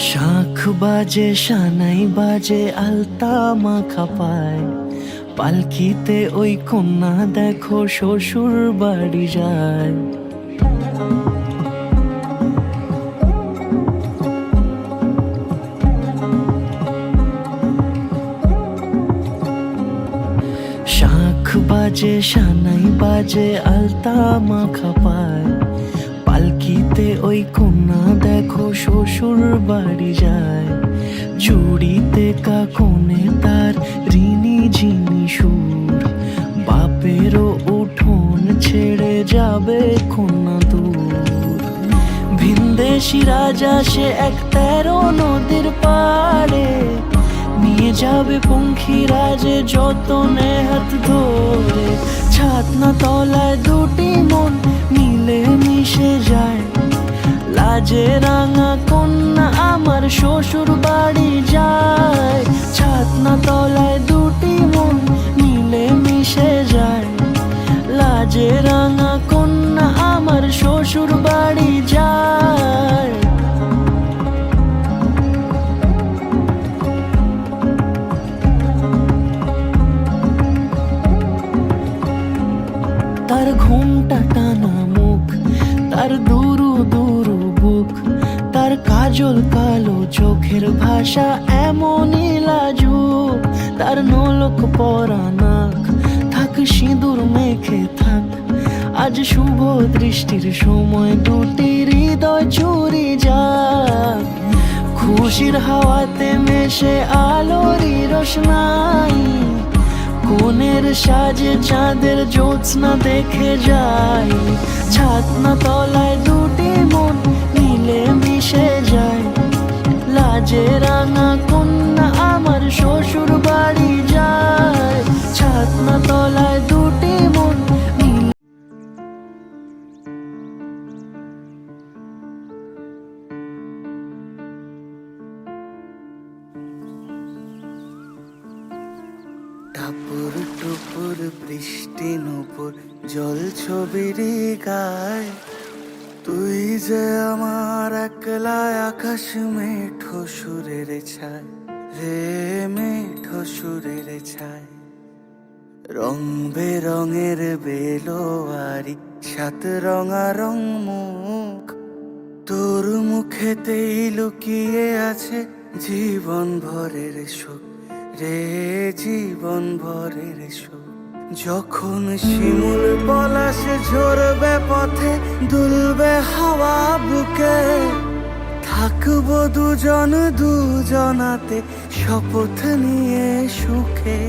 শাঁখ বাজে সানাই বাজে আলতা মাখা পায়, পালকিতে ওই কন্যা দেখো শ্বশুর বাড়ি যায়। শাঁখ বাজে সানাই বাজে আলতা মাখা পায়, পালকিতে ওই কন্যা দেখো শ্বশুর বাড়ি যায়। চুড়িতে কাকনে তার ঋণী ঝিনি সুর, বাপেরও উঠোন ছেড়ে যাবে কন্যা দূর। ভিনদেশি রাজা সে এক 13 নদীর পাড়ে, নিয়ে যাবে পঙ্খিরাজে যতনে হাত ধরে। ছাতনা তলায় দুটি মন মিলে মিশে যায়, লাজে রাঙা কন্যা আমার শ্বশুর বাড়ি যায়। ছাতনা তলায় দুটি মন মিলে মিশে যায়, লাজে রাঙা কন্যা আমার শ্বশুর বাড়ি যায়। তার ঘোমটা টানা মুখ, তার দুরু দুরু বুক, তার কাজল কালো চোখের ভাষা এমনই লাজুক। তার নোলক পরা নাক, থাক সিঁদুর মেখে থাক, আজ শুভ দৃষ্টির সময় দুটি হৃদয় চুরি যাক। খুশির হাওয়াতে মেশে আলোরই রোশনাই, কোণের সাজে চাঁদের জ্যোৎস্না দেখে যাই। ছাতনা তলায় দুটি মন মিলে মিশে যায়, লাজে রাঙা কন্যা আমার শ্বশুর বাড়ি যায়। ছাতনা তলায় দুটি মন মিলে। টাপুর টুপুর বৃষ্টি নুপুর জল ছবির গায়, তুই যে আমার একলা আকাশ মেঠো সুরের ছায় রে, মেঠো সুরের ছায়। রং বেরঙের বেলোয়ারি 7 রঙা রং মুখ, তোর মুখেতেই লুকিয়ে আছে জীবন ভরের সুখ রে, জীবন ভরের সুখ। যখন শিমুল পলাশে ঝরবে পথে, দুলবে হাওয়া বুকে, থাকবো দুজন দুজনাতে শপথ নিয়ে সুখে।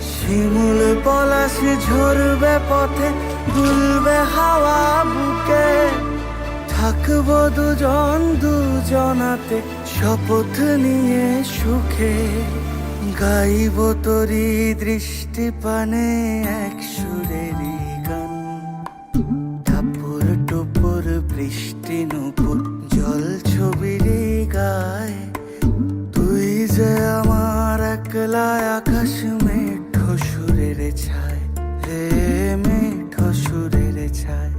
শিমুল পলাশে ঝরবে পথে, দুলবে হাওয়া বুকে, থাকবো দুজন দুজনাতে শপথ নিয়ে সুখে। গাইব তোরি দৃষ্টি পানে এক সুরেরই গান, টাপুর টুপুর বৃষ্টি নুপুর জল ছবির গায়, তুই যে আমার একলা আকাশ মেঠো সুরের ছায় রে, মেঠো সুরের ছায়।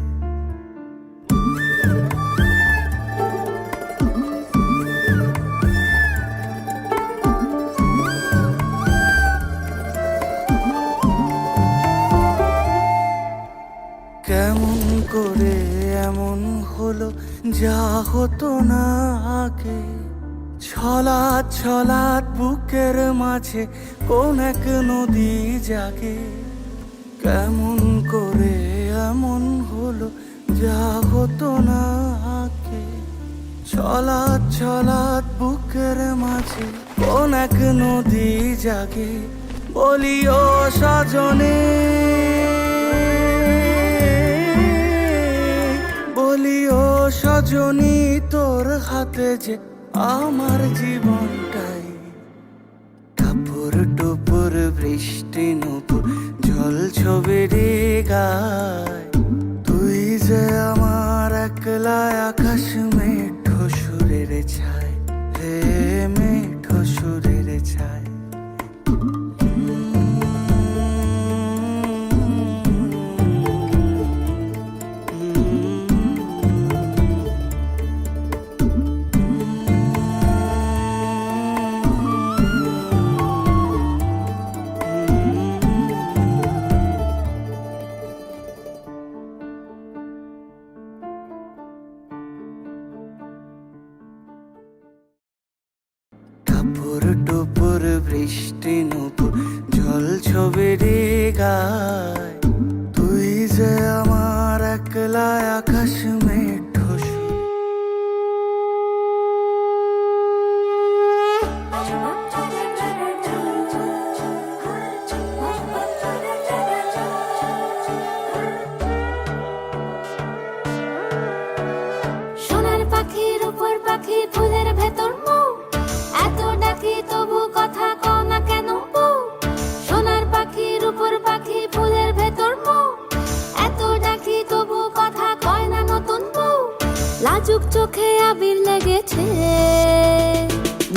কেমন করে এমন হলো যা হতো না আগে, ছলাৎ ছলাৎ বুকের মাঝে কোন এক নদী জাগে। কেমন করে এমন হলো যা হতো না আগে, ছলাৎ ছলাৎ বুকের মাঝে কোন এক নদী জাগে। বলিও সজনে, বলিও সজনী, তোর হাতে যে আমার জীবনটাই। টাপুর টুপুর বৃষ্টি নুপুর জল ছবির গায়, তুই যে আমার একলা আকাশ মেঠো সুরের ছায় রে, মেঠো সুরের ছায়। বৃষ্টি নুপুর জল ছবিরে গায়। তুই যে আমার একলা আকাশ মেঠো সুর। সোনার পাখির উপর পাখি ফুলের ভেতর মৌ, এত ডাকি তবু কথা কও না কেন বউ। সোনার পাখির উপর পাখি ফুলের ভেতর মৌ, এত ডাকি তবু কথা কয় না নতুন বউ। লাজুক চোখে আবির লেগেছে,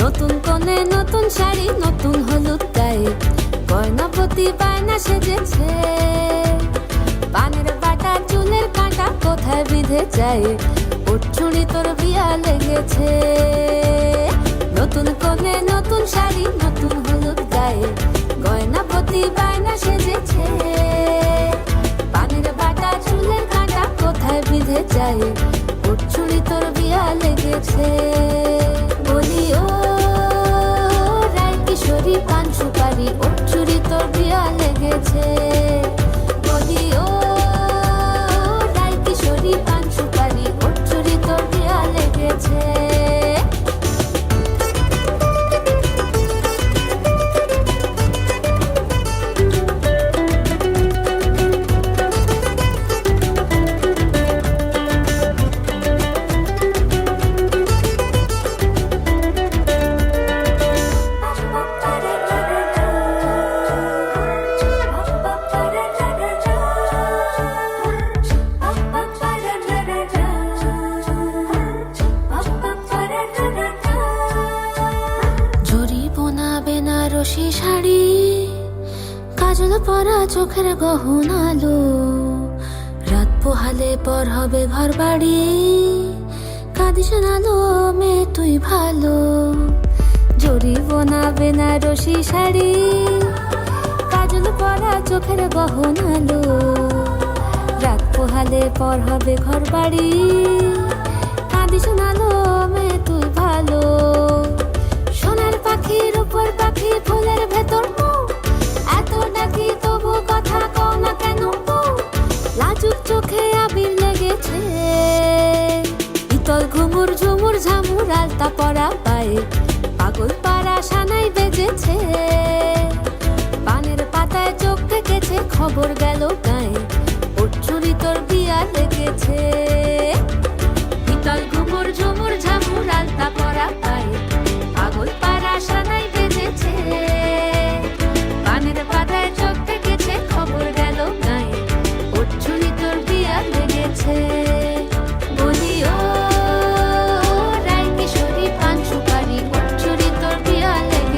নতুন কোণে নতুন শাড়ি নতুন হলুদ গায়ে, গয়নাপতি বায়না সেজেছে। পানের বাটা চুলের কাঁটা কোথায় বিঁধে যায়, উঠছুড়ি তোর বিয়া লেগেছে। নতুন কোণে নতুন শাড়ি নতুন হলুদ গায়ে, গয়নাপতি বায়না সেজেছে। পানের বাটা চুলের কাঁটা কোথায় বিঁধে যায়, উঠছুড়ি তোর বিয়া লেগেছে। বলি ও রায় কিশোরী পান সুপারি, উঠছুড়ি তোর বিয়া লেগেছে। বলি ও রায় কিশোরী পান সুপারি, উঠছুড়ি তোর বিয়া লেগেছে। জরি বোনা বেনারসি শাড়ি, কাজল পরা চোখের গহনালো, রাত পোহালে পর হবে ঘর বাড়ি, কাঁদিস নালো মেয়ে তুই ভালো। জরি বোনা বেনারসি শাড়ি, কাজল পরা চোখের গহনালো, রাত পোহালে পর হবে ঘর বাড়ি, কাঁদিস নালো মেয়ে তুই ভালো। সোনার পাখির উপর পাখি ফুলের ভেতর মৌ, এত ডাকি তবু কথা কও না কেন বউ। লাজুক চোখে আবির লেগেছে, ইতল ঘুমুর ঝুমুর ঝামুর আলতা পরা পায়ে, পাগল পাড়া সানাই বেজেছে। পানের পাতায় চোখ থেকেছে, খবর গেল গায়ে, উঠছুড়ি তোর বিয়া লেগেছে। ইতল ঘুমুর ঝুমুর ঝামুর আলতা পরা পায়ে, পাগল পাড়া সানাই বেজেছে। পানের পাতায় চোখ থেকেছে, খবর গেল গায়ে, উঠছুড়ি তোর বিয়া লেগেছে। বলি ও রায় কিশোরী পান সুপারি, উঠছুড়ি তোর বিয়া লেগেছে।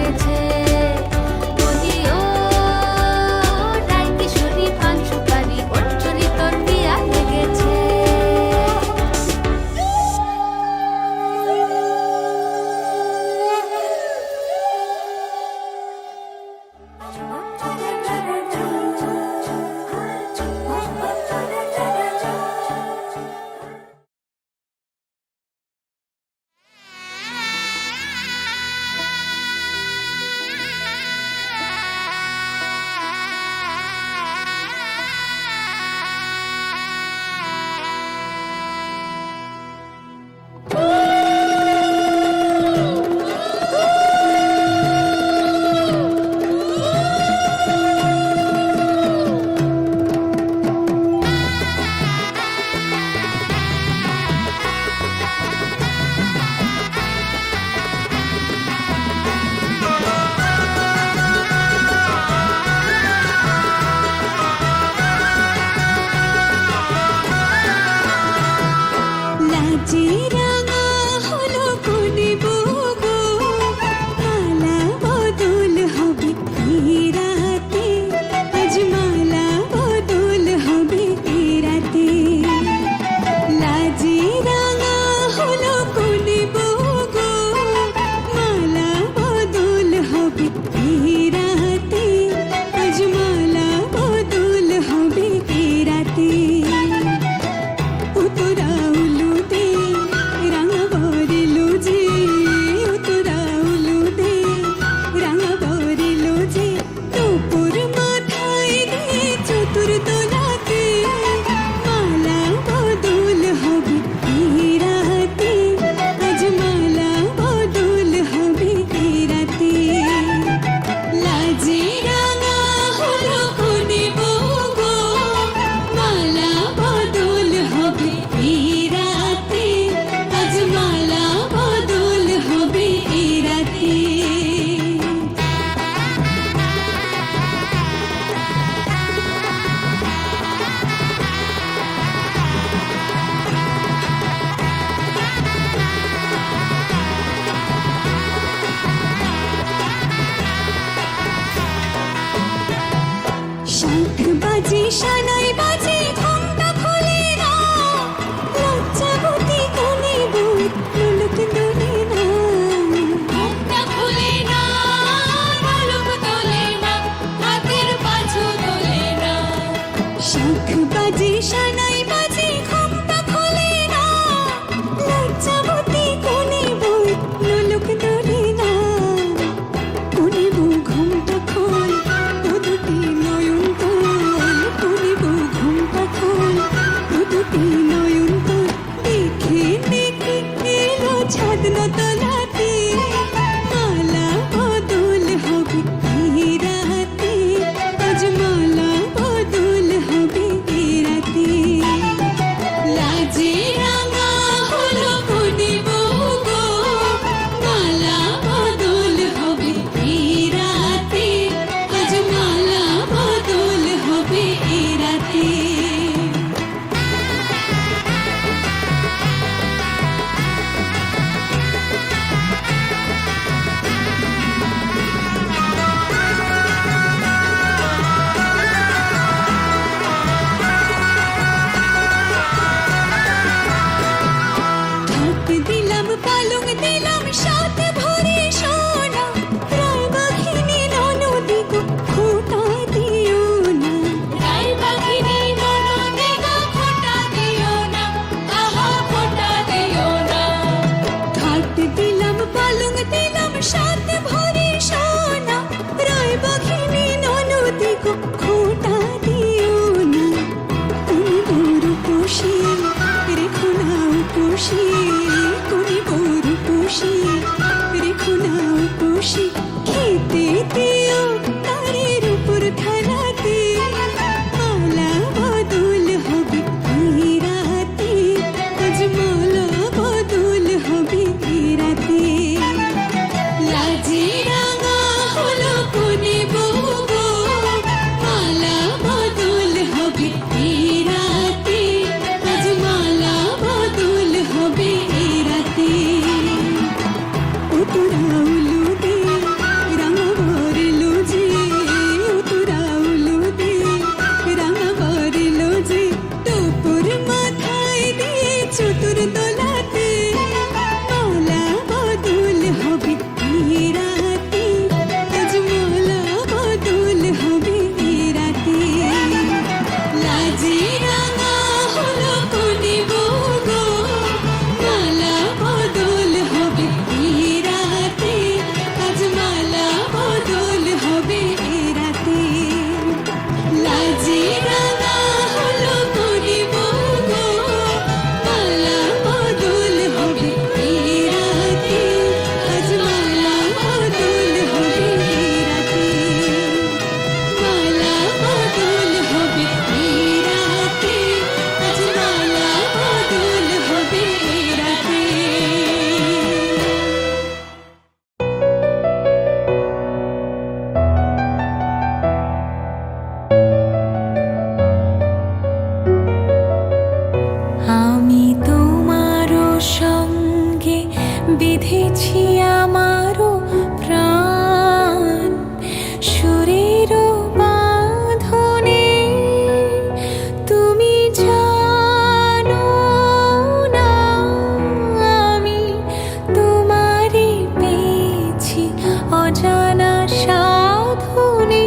বিধেছি আমারও প্রাণ সুরের বাঁধনে তুমি জানো না আমি তোমারে পেয়েছি অজানা সাধনে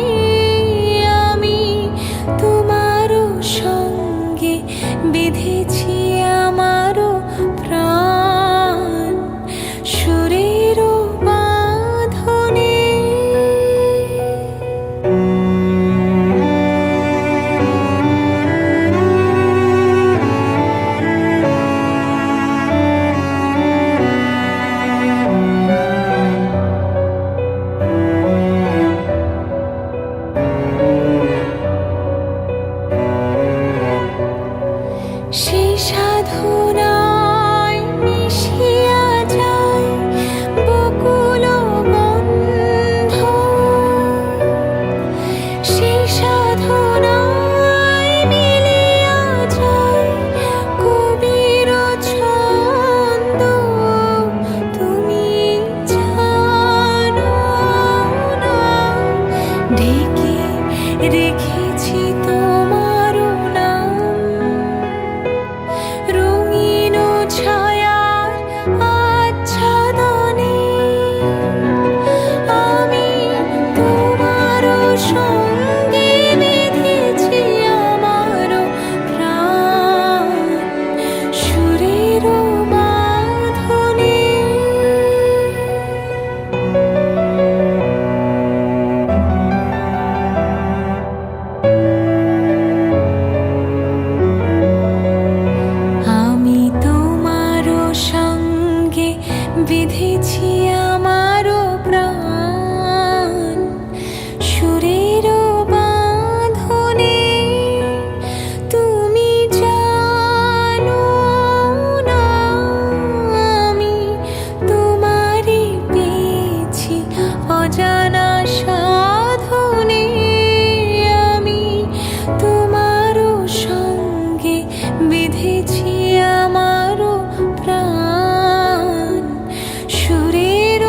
আমি তোমারও সঙ্গে বিধেছি আমারও প্রাণ সুরের বাঁধনে সেই সাধনায় মিশিয়া যায় বকুল গন্ধ সেই সাধনায় মিলিয়া যায় কবির ছন্দ তুমি জানো না ঢেকে রেখেছি তোমার নাম রঙিন ছায়ার আচ্ছাদনে আমি তোমার সঙ্গে বেঁধেছি আমার প্রাণ সুরের বাঁধনে আমি তোমার সঙ্গে বিধেছি আমার প্রাণ সুরের বাঁধনে তুমি জানো না আমি তোমারে পেয়েছি অজানা সাধনে আমি তোমারও সঙ্গে বিধেছি আমারও প্রাণ সুরের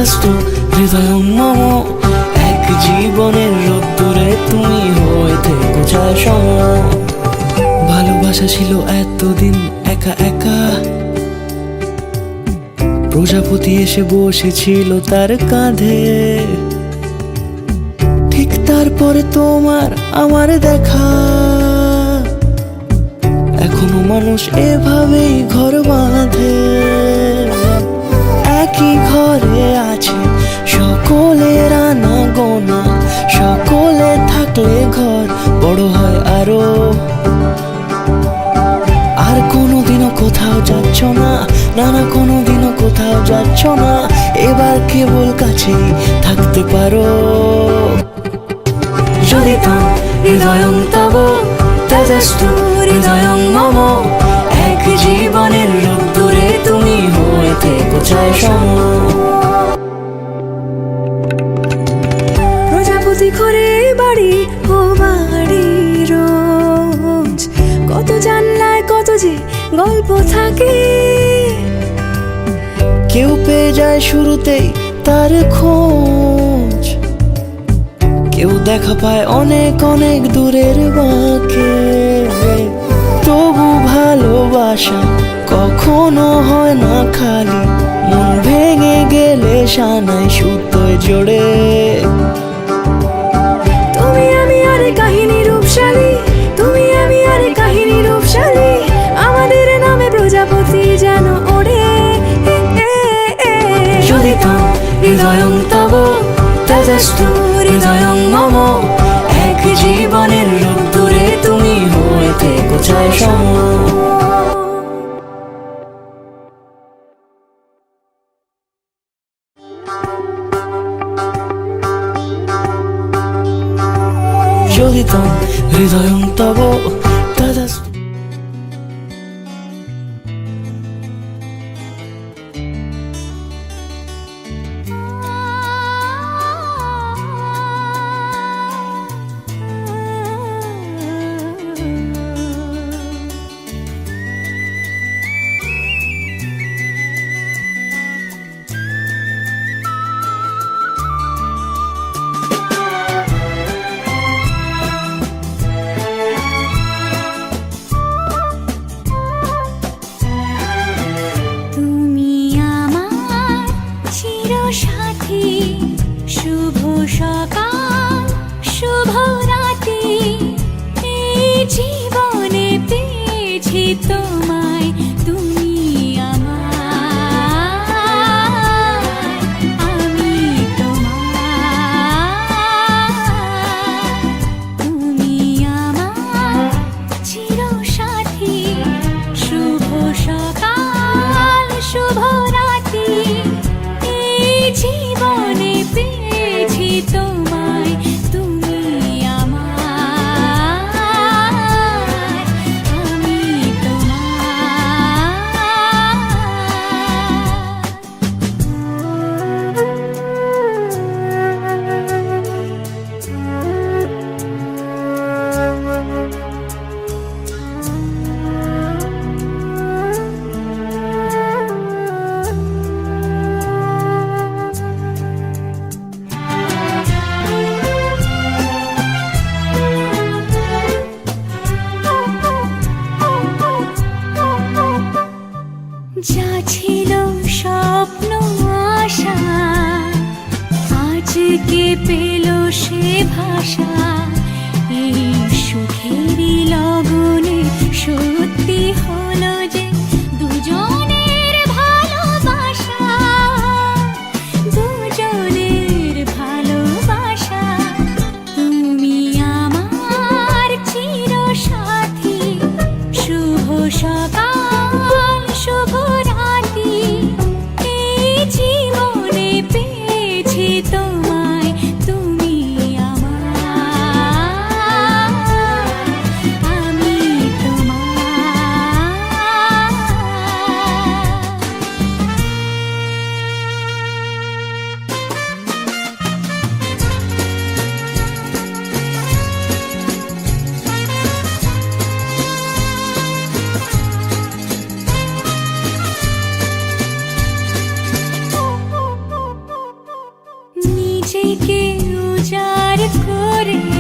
তেজস্ত হৃদয়ঙ্গম, এক জীবনের রোদ্দুরে তুমি হয়ে থেকো ছায়া সম। ভালোবাসা ছিল এতদিন একা একা, প্রজাপতি এসে বসেছিল তার কাঁধে, ঠিক তারপরে তোমার আমার দেখা। এখনো মানুষ এভাবেই ঘর বাঁধে, একই ঘরে আছে সকলের আনা গোনা, সকলে থাকলে ঘর বড় হয় আরো। আর কোনোদিনও কোথাও যাচ্ছ না, না না কোনোদিনও কোথাও যাচ্ছ না, এবার কেবল কাছেই থাকতে পারো। যদি তো হৃদয়ং তব তেজস্তু হৃদয়ং মম, এক জীবনের রোদ্দুরে তুমি হয়ে থেকো ছায়া সম। প্রজাপতি ঘরে বাড়ি ও বাড়ি রোজ, কত জানলায় কত যে গল্প থাকে। কেউ পেয়ে যায় শুরুতেই তার খোঁজ, কেউ দেখা পায় অনেক অনেক দূরের বাঁকে। তবু ভালোবাসা কখনো হয় না খালি, মন ভেঙে গেলে সানাই সুতোয় জোড়ে। তুমি আমি আরে কাহিনী রূপশালী, তুমি আমি আরে কাহিনী রূপশালী, আমাদের নামে প্রজাপতি যেন ওড়ে। যদি তো হৃদয়ং তব তেজস্তু হৃদয়ং মম, এক জীবনের রোদ্দুরে তুমি হয়ে থেকো ছায়া সম। যদি তো হৃদয়ং তব তেজস্তু। তুমি আমার চিরসাথী, শুভ সকাল শুভ রাতি, এই জীবনে পেয়েছি তোমায়, তুমি আমার, আমি তোমার। তুমি আমার চিরসাথী, শুভ সকাল শুভ রাতি, এই জীবনে পেয়েছি তোমায়, তুমি আমার, আমি যা ছিল স্বপ্ন আশা, আজকে পেল সে ভাষা, এই সুখেরই লগনে সত্যি হলো যে দুজনের ভালোবাসা, দুজনের ভালোবাসা। তুমি আমার চিরসাথী, শুভ সকাল শুভ রাতি, এই জীবনে পেয়েছি তোমায়, তুমি আমার, আমি তোমার। নিজেকে উজাড় করে